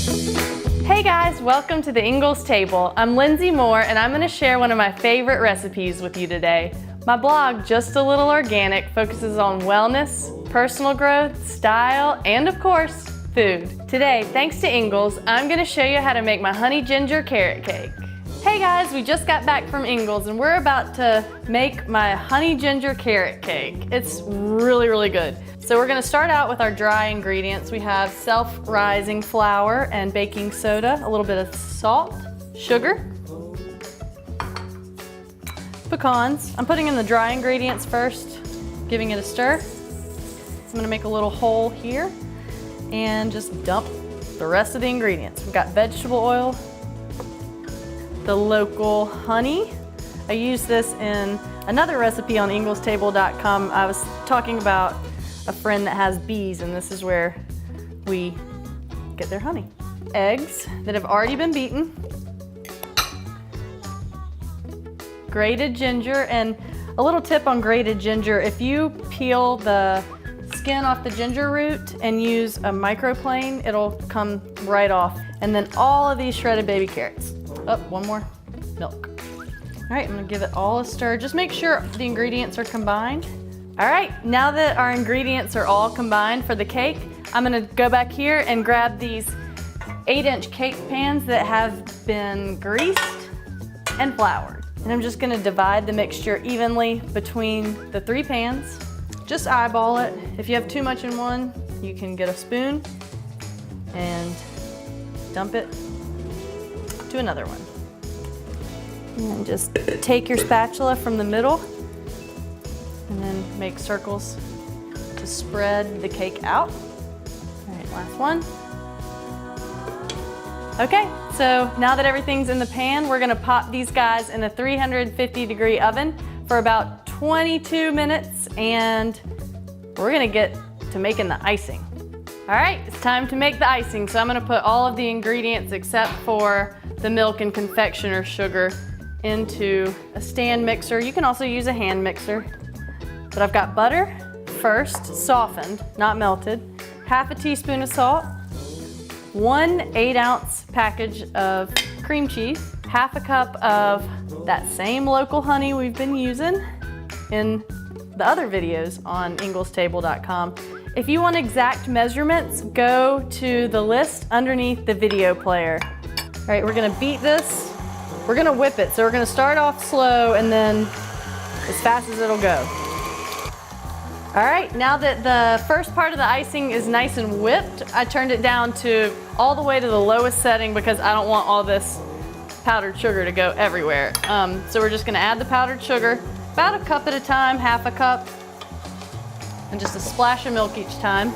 Hey guys, welcome to the Ingles table. I'm Lindsay Moore and I'm going to share one of my favorite recipes with you today. My blog, Just a Little Organic, focuses on wellness, personal growth, style, and of course, food. Today, thanks to Ingles, I'm going to show you how to make my honey ginger carrot cake. Hey guys, we just got back from Ingles and we're about to make my honey ginger carrot cake. It's really good. So we're gonna start out with our dry ingredients. We have self-rising flour and baking soda, a little bit of salt, sugar, pecans. I'm putting in the dry ingredients first, giving it a stir. I'm gonna make a little hole here and just dump the rest of the ingredients. We've got vegetable oil, the local honey. I use this in another recipe on inglestable.com. I was talking about a friend that has bees, and this is where we get their honey. Eggs that have already been beaten, grated ginger, and a little tip on grated ginger, if you peel the skin off the ginger root and use a microplane, it'll come right off. And then all of these shredded baby carrots. Oh, one more, milk. All right, I'm gonna give it all a stir. Just make sure the ingredients are combined. All right, now that our ingredients are all combined for the cake, I'm gonna go back here and grab these 8-inch cake pans that have been greased and floured. And I'm just gonna divide the mixture evenly between the 3 pans. Just eyeball it. If you have too much in one, you can get a spoon and dump it to another one. And just take your spatula from the middle and then make circles to spread the cake out. All right, last one. Okay, so now that everything's in the pan, we're gonna pop these guys in a 350-degree oven for about 22 minutes, and we're gonna get to making the icing. All right, it's time to make the icing. So I'm gonna put all of the ingredients except for the milk and confectioner sugar into a stand mixer. You can also use a hand mixer. But I've got butter, first softened, not melted, half a teaspoon of salt, 1 8-ounce package of cream cheese, half a cup of that same local honey we've been using in the other videos on inglestable.com. If you want exact measurements, go to the list underneath the video player. All right, we're gonna beat this. We're gonna whip it. So we're gonna start off slow and then as fast as it'll go. All right, now that the first part of the icing is nice and whipped, I turned it down to all the way to the lowest setting because I don't want all this powdered sugar to go everywhere. So we're just gonna add the powdered sugar, about a cup at a time, half a cup, and just a splash of milk each time.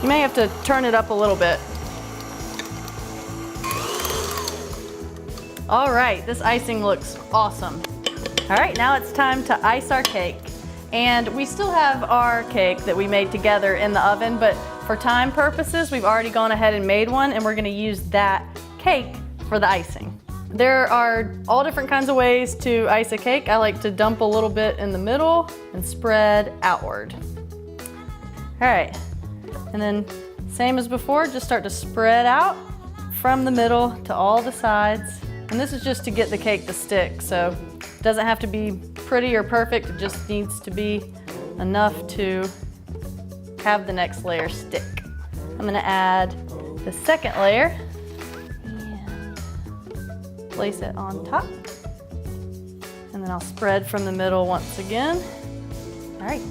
You may have to turn it up a little bit. All right, this icing looks awesome. All right, now it's time to ice our cake. And we still have our cake that we made together in the oven, but for time purposes, we've already gone ahead and made one, and we're gonna use that cake for the icing. There are all different kinds of ways to ice a cake. I like to dump a little bit in the middle and spread outward. All right, and then same as before, just start to spread out from the middle to all the sides. And this is just to get the cake to stick, so it doesn't have to be pretty or perfect, it just needs to be enough to have the next layer stick. I'm gonna add the second layer and place it on top. And then I'll spread from the middle once again. All right,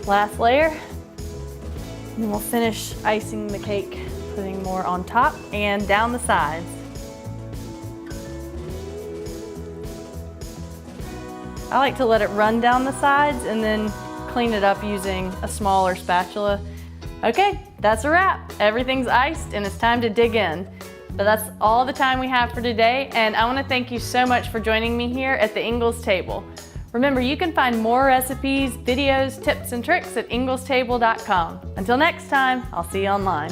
last layer. And then we'll finish icing the cake, putting more on top and down the sides. I like to let it run down the sides and then clean it up using a smaller spatula. Okay, that's a wrap. Everything's iced and it's time to dig in. But that's all the time we have for today, and I want to thank you so much for joining me here at the Ingles table. Remember, you can find more recipes, videos, tips, and tricks at inglestable.com. Until next time, I'll see you online.